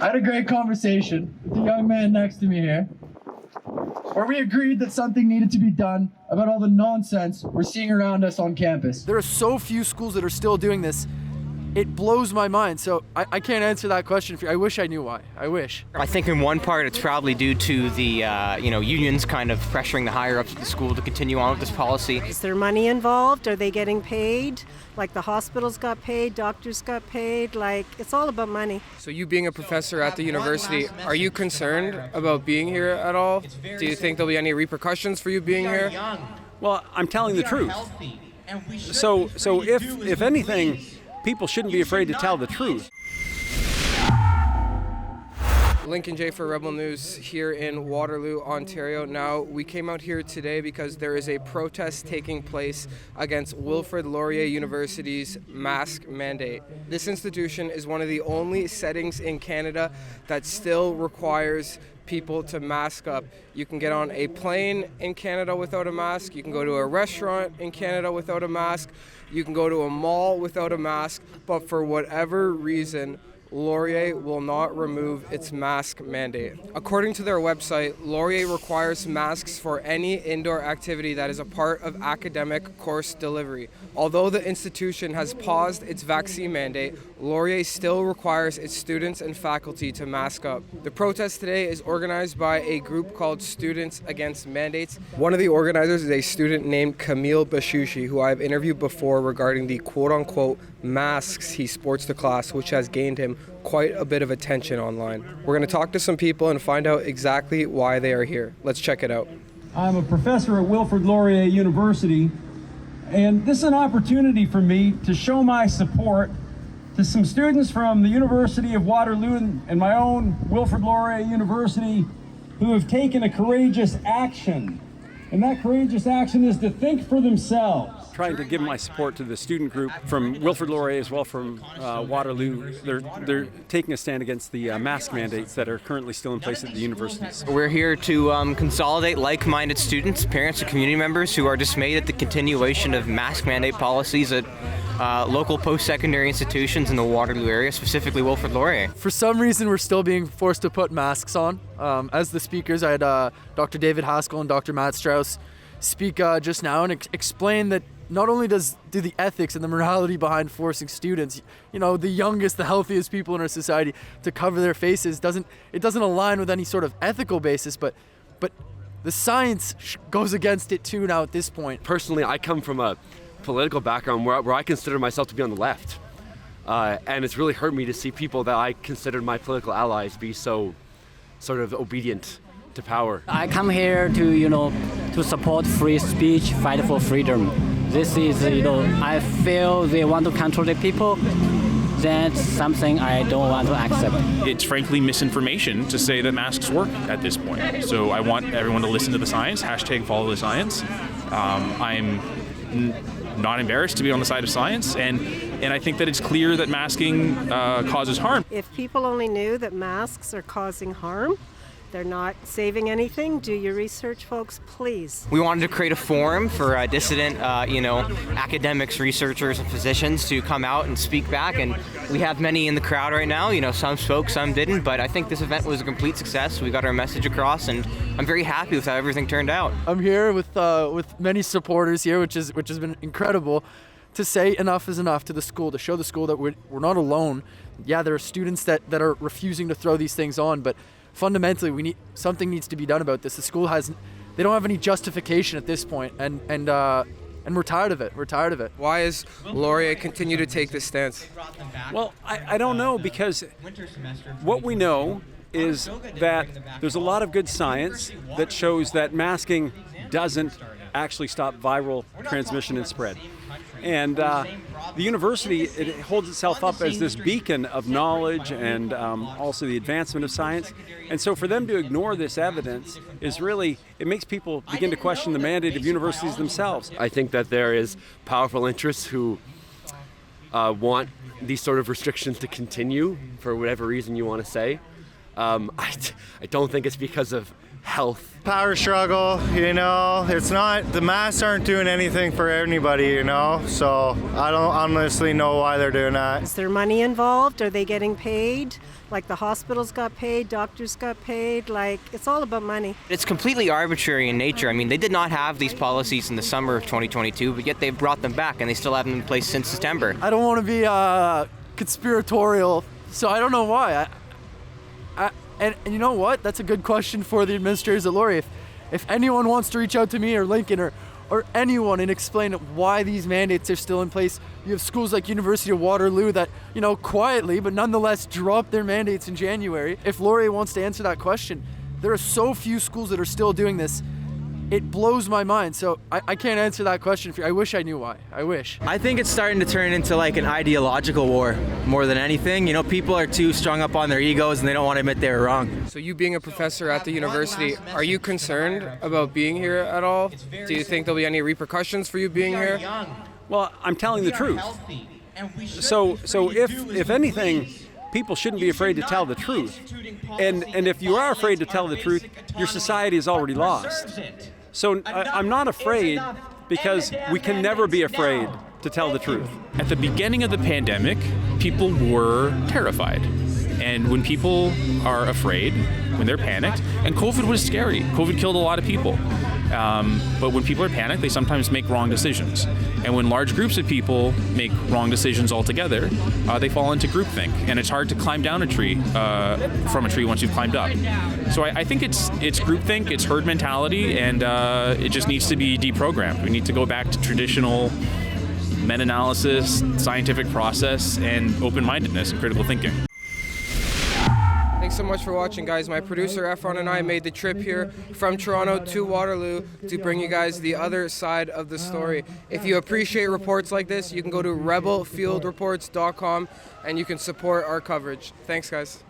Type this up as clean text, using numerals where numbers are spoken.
I had a great conversation with the young man next to me here, where we agreed that something needed to be done about all the nonsense we're seeing around us on campus. There are so few schools that are still doing this. It blows my mind. So I can't answer that question for you. I wish I knew why. I wish. I think in one part it's probably due to the unions kind of pressuring the higher ups of the school to continue on with this policy. Is there money involved? Are they getting paid? Like the hospitals got paid, doctors got paid, like it's all about money. So you being a professor at the university, are you concerned about being here at all? Do you think there'll be any repercussions for you being here? Well, I'm telling the truth. So if anything, people shouldn't be afraid to tell the truth. Lincoln J for Rebel News here in Waterloo, Ontario. Now, we came out here today because there is a protest taking place against Wilfrid Laurier University's mask mandate. This institution is one of the only settings in Canada that still requires people to mask up. You can get on a plane in Canada without a mask. You can go to a restaurant in Canada without a mask. You can go to a mall without a mask. But for whatever reason, Laurier will not remove its mask mandate. According to their website, Laurier requires masks for any indoor activity that is a part of academic course delivery. Although the institution has paused its vaccine mandate, Laurier still requires its students and faculty to mask up. The protest today is organized by a group called Students Against Mandates. One of the organizers is a student named Camille Bashushi, who I've interviewed before regarding the quote-unquote masks he sports to class, which has gained him quite a bit of attention online. We're going to talk to some people and find out exactly why they are here. Let's check it out. I'm a professor at Wilfrid Laurier University, and this is an opportunity for me to show my support to some students from the University of Waterloo and my own Wilfrid Laurier University who have taken a courageous action. And that courageous action is to think for themselves. Trying to give my support to the student group from Wilfrid Laurier as well from Waterloo. They're taking a stand against the mask mandates that are currently still in place at the universities. We're here to consolidate like-minded students, parents, and community members who are dismayed at the continuation of mask mandate policies at local post-secondary institutions in the Waterloo area, specifically Wilfrid Laurier. For some reason, we're still being forced to put masks on. As the speakers, I had Dr. David Haskell and Dr. Matt Strauss speak just now and explain that not only do the ethics and the morality behind forcing students, the youngest, the healthiest people in our society to cover their faces, doesn't align with any sort of ethical basis, but the science goes against it too now at this point. Personally, I come from a political background where I consider myself to be on the left. And it's really hurt me to see people that I considered my political allies be so sort of obedient to power. I come here to support free speech, fight for freedom. This is, I feel they want to control the people. That's something I don't want to accept. It's frankly misinformation to say that masks work at this point. So I want everyone to listen to the science, #follow the science. I'm not embarrassed to be on the side of science, and I think that it's clear that masking causes harm. If people only knew that masks are causing harm, they're not saving anything. Do your research, folks, please. We wanted to create a forum for dissident, academics, researchers, and physicians to come out and speak back, and we have many in the crowd right now. Some spoke, some didn't, but I think this event was a complete success. We got our message across, and I'm very happy with how everything turned out. I'm here with many supporters here, which has been incredible, to say enough is enough to the school, to show the school that we're not alone. Yeah, there are students that are refusing to throw these things on, but fundamentally, something needs to be done about this. The school they don't have any justification at this point, and we're tired of it. We're tired of it. Why is Laurier continue to take this stance? Well, I don't know, because what we know is that there's a lot of good science that shows that masking doesn't actually stop viral transmission and spread. And the university, it holds itself up as this beacon of knowledge and also the advancement of science. And so for them to ignore this evidence is really, it makes people begin to question the mandate of universities themselves. I think that there is powerful interests who want these sort of restrictions to continue for whatever reason you want to say. I don't think it's because of health. Power struggle, it's not, the masks aren't doing anything for anybody, so I don't honestly know why they're doing that. Is there money involved? Are they getting paid? Like the hospitals got paid, doctors got paid, like it's all about money. It's completely arbitrary in nature. I mean, they did not have these policies in the summer of 2022, but yet they've brought them back and they still have them in place since September. I don't want to be conspiratorial, so I don't know why. And you know what? That's a good question for the administrators at Laurier. If anyone wants to reach out to me or Lincoln or anyone and explain why these mandates are still in place. You have schools like University of Waterloo that, quietly but nonetheless dropped their mandates in January. If Laurier wants to answer that question, there are so few schools that are still doing this. It blows my mind. So I can't answer that question for you. I wish I knew why. I wish. I think it's starting to turn into like an ideological war more than anything. People are too strung up on their egos and they don't want to admit they were wrong. So you being a professor at the university, are you concerned about being here at all? Do you think there'll be any repercussions for you being here? Well, I'm telling the truth. So if anything, people shouldn't be afraid to tell the truth. And if you are afraid to tell the truth, your society is already lost. So I'm not afraid because we can never be afraid to tell the truth. At the beginning of the pandemic, people were terrified. And when people are afraid, when they're panicked, and COVID was scary. COVID killed a lot of people. But when people are panicked, they sometimes make wrong decisions. And when large groups of people make wrong decisions altogether, they fall into groupthink. And it's hard to climb down a tree, from a tree once you've climbed up. So I think it's groupthink, it's herd mentality, and it just needs to be deprogrammed. We need to go back to traditional meta-analysis, scientific process, and open-mindedness and critical thinking. Thanks so much for watching, guys. My producer Efron and I made the trip here from Toronto to Waterloo to bring you guys the other side of the story. If you appreciate reports like this, you can go to rebelfieldreports.com and you can support our coverage. Thanks, guys.